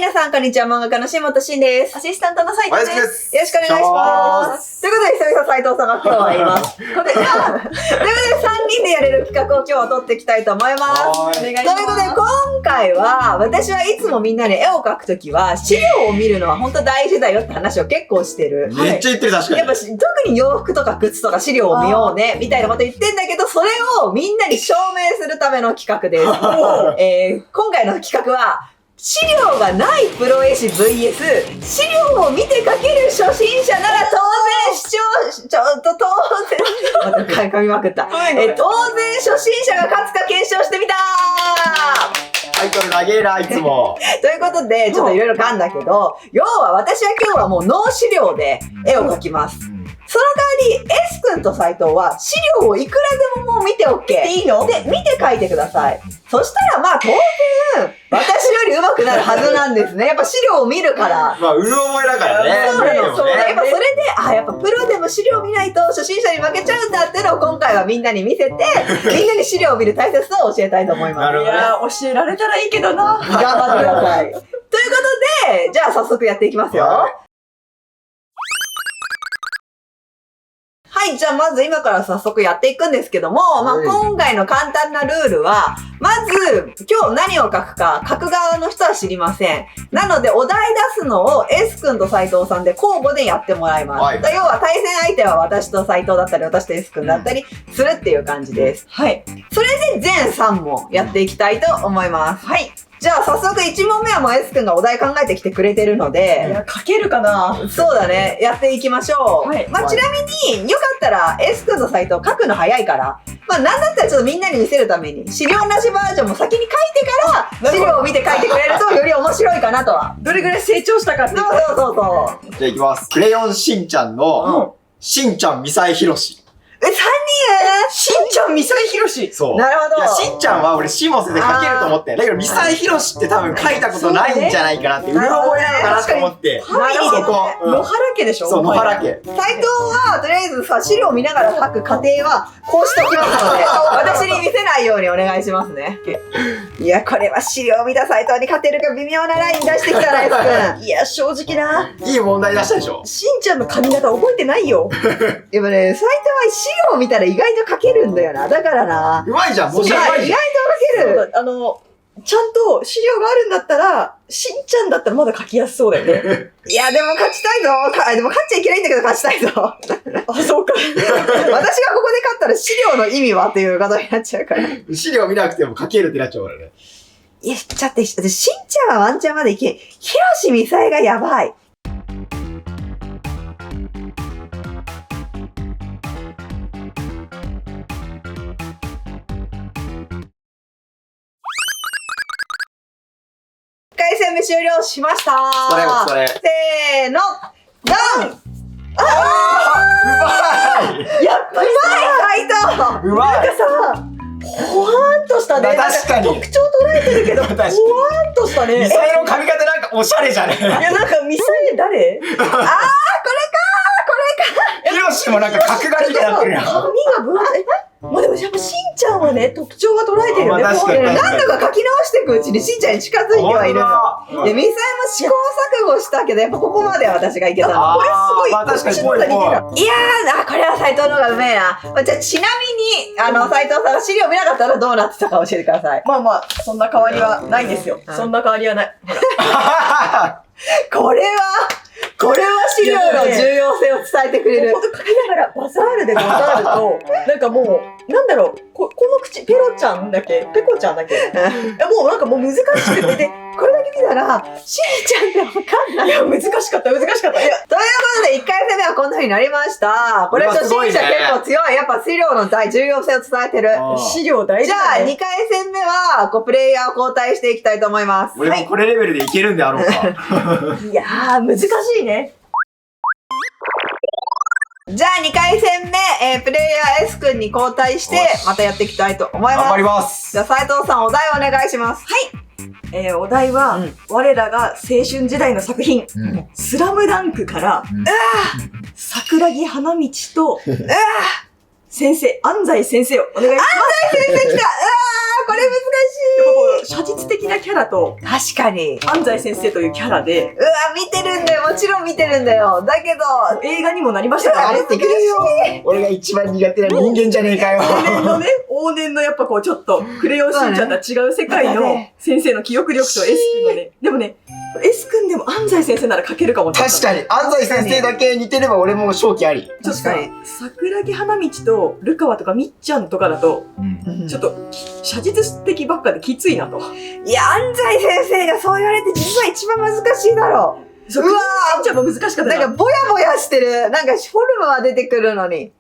皆さん、こんにちは。漫画家の下本慎です。アシスタントの斉藤です。よろしくお願いします。ということで、久々斉藤さんが今日はいます。ということで、3人でやれる企画を今日は撮っていきたいと思います。お願いします。ということで、今回は、私はいつもみんなに絵を描くときは、資料を見るのは本当大事だよって話を結構してる。めっちゃ言ってる、確かに。やっぱ、特に洋服とか靴とか資料を見ようね、みたいなこと言ってんだけど、それをみんなに証明するための企画です。今回の企画は、資料がないプロ絵師 VS 資料を見て描ける初心者なら当然噛みまくった。当然初心者が勝つか検証してみたタイトル長えな、いつも。ということで、ちょっといろいろ噛んだけど、要は私は今日はもうノー資料で絵を描きます。その代わり、S 君と斉藤は資料をいくらでももう見て OK。見ていいの？で、見て書いてください。そしたらまあ当然、私より上手くなるはずなんですね。やっぱ資料を見るから。まあ、うる覚えだからね。そうなの。そう。やっぱそれで、やっぱプロでも資料見ないと初心者に負けちゃうんだっていうのを今回はみんなに見せて、みんなに資料を見る大切さを教えたいと思います。なるほど、ね。いや教えられたらいいけどな。頑張ってください。ということで、じゃあ早速やっていきますよ。はい、じゃあまず今から早速やっていくんですけども、今回の簡単なルールは、まず今日何を書くか、書く側の人は知りません。なのでお題出すのを S 君と斉藤さんで交互でやってもらいます。はい、要は対戦相手は私と斉藤だったり、私と S 君だったりするっていう感じです。はい。それで全3問やっていきたいと思います。はい。じゃあ早速1問目はもう S 君がお題考えてきてくれてるので。いや、書けるかな？そうだね。やっていきましょう。はい。ちなみに、よかったら S 君と斉藤書くの早いから、なんだったらちょっとみんなに見せるために、資料なしバージョンも先に書いてから、資料を見て書いてくれるとより面白いかなとは。どれぐらい成長したかっていう。そう。じゃあいきます。クレヨンしんちゃんの、しんちゃんみさえひろし。3人しんちゃん、みさえひろし。そう。なるほど。いや、しんちゃんは俺、しもせで書けると思って。だけど、みさえひろしって多分書いたことないんじゃないかなって、うる覚えなのかなと思って。ファミリーで野原家でしょ？そう、野原家。斉藤は、とりあえずさ、資料を見ながら書く過程は、こうしておきますので、私に見せないようにお願いしますね。いや、これは資料を見た斉藤に勝てるか微妙なライン出してきたな、S 君。いや、正直な。いい問題出したでしょ？しんちゃんの髪型覚えてないよ。でもね、斉藤は資料を見たら意外と書けるんだよな。だからな。うまいじゃん、もう意外と書ける。ちゃんと資料があるんだったら、しんちゃんだったらまだ書きやすそうだよね。いや、でも勝ちたいぞ。でも勝っちゃいけないんだけど勝ちたいぞ。あ、そうか。私がここで勝ったら資料の意味はっていうことになっちゃうから。資料見なくても書けるってなっちゃうからね。いや、しんちゃんはワンチャンまでいけん。ひろしみさえがやばい。1回戦目終了しました。それ。せーの、ドン！うまい！やっぱり斉藤！うまい！なんかさ、ほわーんとしたね。確かに。特徴捉えてるけど、ほわーんとしたね。ミサイの髪型なんかおしゃれじゃね？いや、なんかミサイ誰？これかヒロシもなんか角刈りになってるやん。髪が分厚い。まあでもやっぱしんちゃんはね、特徴が捉えてるよね。確かに何度か書き直していくうちにしんちゃんに近づいてはいるの。で、ミサイも試行錯誤したけど、やっぱここまでは私がいけたの。これすごい。確かにぽい。いやー、これは斉藤の方がうめえな。じゃあ、ちなみに、斉藤さんが資料見なかったらどうなってたか教えてください。まあ、そんな変わりはないですよ。そんな変わりはない。これは資料の重要性を伝えてくれる。ほんと書きながらバザールでバザールと、なんかもう、なんだろう、この口、ペロちゃんだっけペコちゃんだっけもうなんかもう難しくて、で、これだけ見たら、しんちゃんってわかんない。いや、難しかった。いや、ということで、1回戦目はこんな風になりました。これ初心者結構強い。やっぱ資料の重要性を伝えてる。資料大事だね。じゃあ、2回戦目は、プレイヤーを交代していきたいと思います。俺もこれレベルでいけるんであろうか。いやー、難しいね。じゃあ2回戦目、プレイヤー S 君に交代して、またやっていきたいと思います。頑張ります。じゃあ斉藤さんお題お願いします。はい。お題は、我らが青春時代の作品、スラムダンクから、桜木花道と、先生、安西先生をお願いします。安西先生来た。これ難しい。写実的なキャャラと確かに。安西先生というキャラで、うわ、見てるんだよ。もちろん見てるんだよ。だけど、映画にもなりましたからね。やめてくれよ。俺が一番苦手な人間じゃねえかよ。往年のやっぱこうちょっとクレヨンしんちゃんとは違う世界の先生の記憶力と S 君のね、でもね、S 君でも安西先生なら書けるかも。確かに。安西先生だけ似てれば俺も勝機あり。ちょっとさ確かに、桜木花道とルカワとかみっちゃんとかだと、ちょっと写実的ばっかできついなと。いや、安西先生がそう言われて実は一番難しいだろう。そうわー、みっちゃんも難しかったなんかぼやぼやしてる。なんかフォルムは出てくるのに。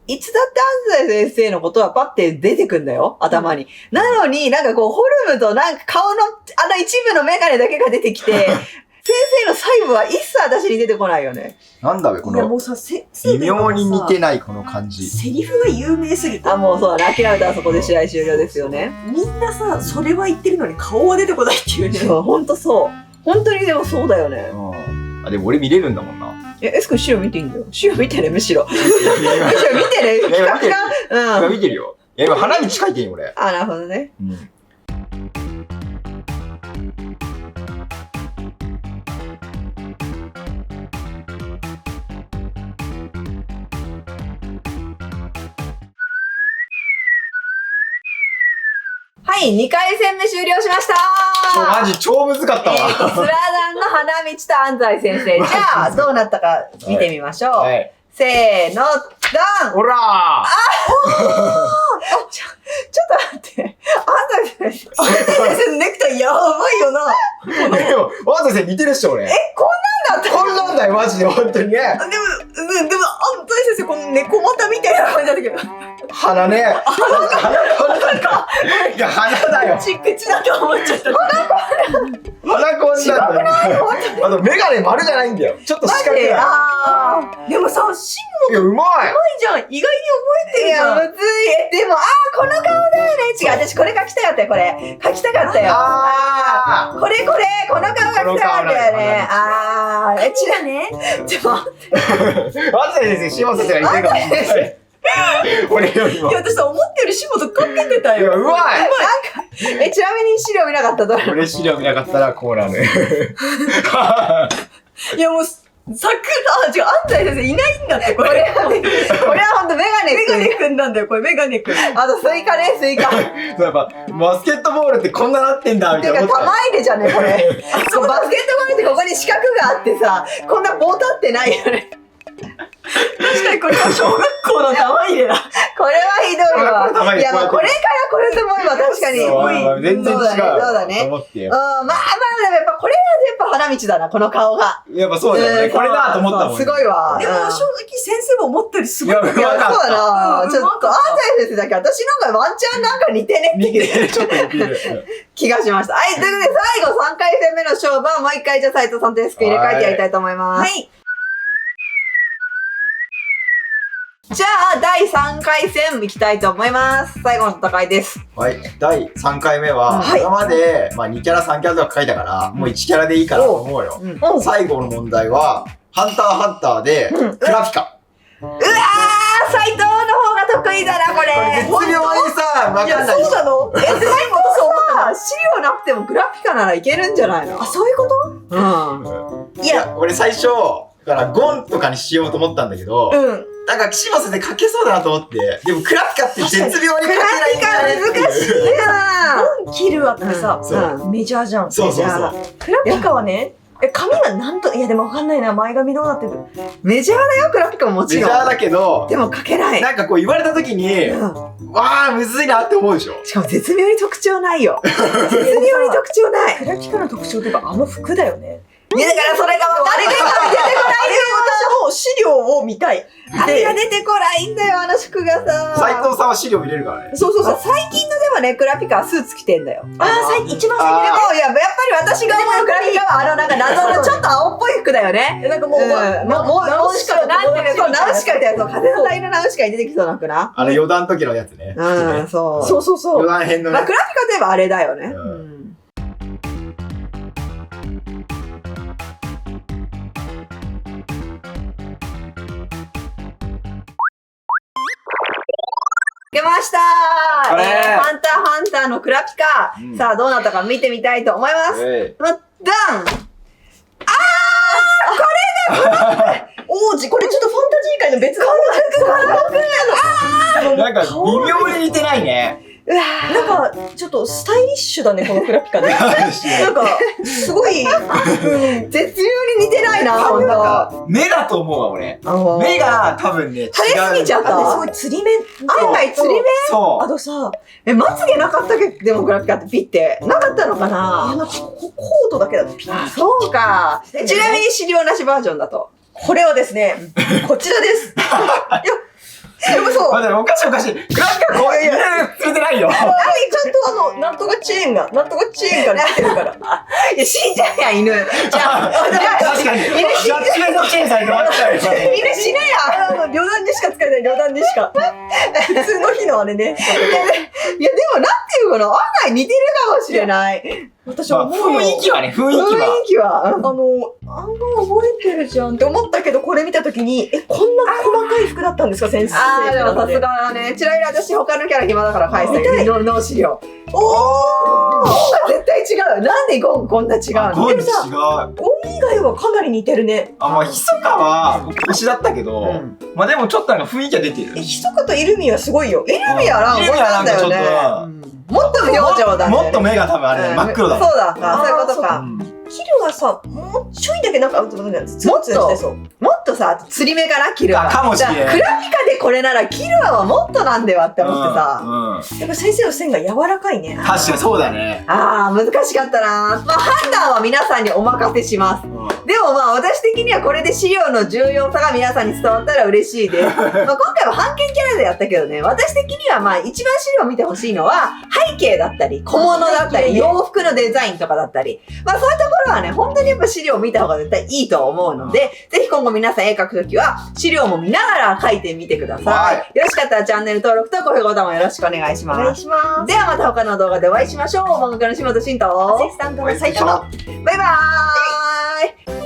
いつだって安西先生のことはパッて出てくんだよ、頭に。なのになんかこう、フォルムとなんか顔のあの一部のメガネだけが出てきて、先生の細部は一切私に出てこないよね。なんだべ、このいやもうさ、微微妙に似てないこの感じ。セリフが有名すぎて。あ、もうそうだね。諦めたらそこで試合終了ですよね。みんなさ、それは言ってるのに顔は出てこないっていうね。そう、ほんとそう。本当にでもそうだよね。うん。あ、でも俺見れるんだもんな。エス君資料見ていいんだよ。資料見てね、むしろ。むしろ見てね。いや企画が。今うん。見てるよ。いや、今花道書いてんよ、俺。あ、なるほどね。うん。はい、2回戦目終了しましたマジ超難かったわ。スラダンの花道と安西先生。じゃあ、どうなったか見てみましょう。はい。せーの、ダンほらちょっと待って。安西先生。安西先生のネクタイやばいよな。ーでも、ワン先生似てるっしょ、俺。こんなんだったこんなんだよ、マジで、本当にね。でも、安西先生、この猫股みたいな感じだったけど。鼻ね。鼻こんなんか。いや、鼻だよ。口だと思っちゃった。鼻こんなんだよ。あと、メガネ丸じゃないんだよ。ちょっと四角い。いや、でもさ、シンうまい。いじゃん。意外に覚えていや、るじゃん。むずい。でも、この顔だよね。違う、私これ描きたかったよ、これ。描きたかったよ。あこれ、この顔描きたかったよね。ちらね。ちょっと待って。ー。ワン先生、シモン先生が似てるかもしれない。俺よりも。いや、私さ、思ったよりシモとかけてたいや、よ。うまい。ちなみに資料見なかったどれ俺資料見なかったらこうなる。いや、もう、違う、安西先生いないんだって、これ。これはほんとメガネメガネくんなんだよ、これ、メガネくん。あとスイカね、スイカ。てそうやっぱ、バスケットボールってこんななってんだ、みたいなか、思った。玉入れじゃね、これ。そう、バスケットボールってここに四角があってさ、こんな棒立ってないよね。確かにこれは小学校の玉入れだ。これはひどいわ。玉入れいや、まあこれからこれと思えば確かに。そう全然違う。そうだね。思ってよ。まあでもやっぱこれはやっぱ花道だな、この顔が。やっぱそうだよね。これだと思ったもん。すごいわ。でも、正直先生も思ったよりすごい。いやいや、そうだな。ちょっと、安西先生だけ私の方がワンチャンなんか似てねって似いうてる、ちょっと似てる。気がしました。はい、ということで最後3回戦目の勝負はもう一回じゃあ斉藤さんとデスク入れ替えてやりたいと思います。はい。じゃあ、第3回戦行きたいと思います。最後の戦いです。はい。第3回目は、はい今まで、まあ2キャラ3キャラとか書いたから、もう1キャラでいいかなと思うよ。うん。最後の問題は、ハンターハンターで、うんクラピカ。うわー斉藤の方が得意だな、これ。これ絶妙にさ、わいや、かんないそうなの斉藤さ、資料なくてもグラフィカならいけるんじゃないのあ、そういうことうん。いや、俺最初、だからゴンとかにしようと思ったんだけど、うん。なんか岸本先生書けそうだなと思って、でもクラピカって絶妙に書けないんじゃないっていう難しいなキルアってさ、そうメジャーじゃん。そうそうそう。クラピカはね、髪はなんと、いやでもわかんないな、前髪どうなってる。メジャーだよ、グラフィカももメちろん。ジャーだけど、でも書けない。なんかこう言われた時に、うんわー、むずいなって思うでしょ。しかも絶妙に特徴ないよ。絶妙に特徴ない。クラピカの特徴といえばあの服だよね。いや、だからそれが分かる。あれが出てこない。私も資料を見たい。あれが出てこないんだよ、あの服がさ。斉藤さんは資料見れるからね。そうそうそう。最近のでもね、クラピカはスーツ着てんだよ。一番最近でも、いや、やっぱり私が思うクラピカは、なんか謎のちょっと青っぽい服だよね。なんかもう、ナウシカ、なんていうの、そう、ナウシカみたいな、そう、風の谷のナウシカに出てきそうな服な。あの余談の時のやつね。うん、そう。そうそうそう。余談編のまあ、ね。クラピカといえばあれだよね。うんうん出ましたこれハンターハンターのクラピカ。うんさあ、どうなったか見てみたいと思います。ダン王子、これちょっとファンタジー界の別のなんか微妙に似てないね。うわなんか、ちょっとスタイリッシュだね、このクラピカね。なんか、すごい、絶妙に似てないな、ほんと。なんか目だと思うわ、俺。目が多分ね、違う。垂れすぎちゃったすごい釣り目。案外釣り目そあとさ、まつげなかったっけでもクラピカってピッて。なかったのかななんかコートだけだとピタッ。そうか。ちなみに資料なしバージョンだと。これはですね、こちらです。いや、でもそう。待って、おかしいおかしい。クラピカこういう釣れてないよ。ちゃんとなんとかチェーンが出てるから。いや、死んじゃうやん、犬。じゃあ、確かに。ジャッジメントチェーンされてましたよ。犬死ぬやん。旅団にしか使えない、旅団にしか。普通の日のあれね。いや、でもなんていうかな、案外似てるかもしれない。私は思うよ。雰囲気はね、雰囲雰囲気は。気は。案外覚えてるじゃんって思ったけど、これ見たときに、こんな細かい服だったんですか、先生。あー、でもさすがだね。ちなみに私他のキャラ暇だから返した見たいい。脳資料。おー絶対違う。なんでゴンこんな違うのゴン違う。ゴン以外はかなり似てるね。あ、まあ、ひそかは星だったけど、まあでもちょっとなんか雰囲気は出てる。ひそかとイルミはすごいよ。イルミはなんかこんなんだよね。もっと無表情だね。もっと目が多分あれね、真っ黒だ。そうだ。そういうことか。キルはさ、もうちょいだけなんか、ツンツンしてそう。もっとさ、釣り目かな、キルは。かもしれん。クラピカでこれならキルはもっとなんではって思ってさ。やっぱ先生の線が柔らかいね。確かにそうだね。あー、難しかったな。まあ、判断は皆さんにお任せします。でもまあ、私的にはこれで資料の重要さが皆さんに伝わったら嬉しいです。まあ、今回は半券キャラでやったけどね、私的にはまあ、一番資料を見てほしいのは、背景だったり、小物だったり、洋服のデザインとかだったり、まあ、そういうところはね、本当にやっぱ資料を見た方が絶対いいと思うので、ぜひ今後皆さん絵描くときは、資料も見ながら描いてみてください。はいよろしかったらチャンネル登録と高評価ボタンもよろしくお願いしお願います。します。ではまた他の動画でお会いしましょう。漫画家の島田慎と、アシスタントの斉藤。バイバーイ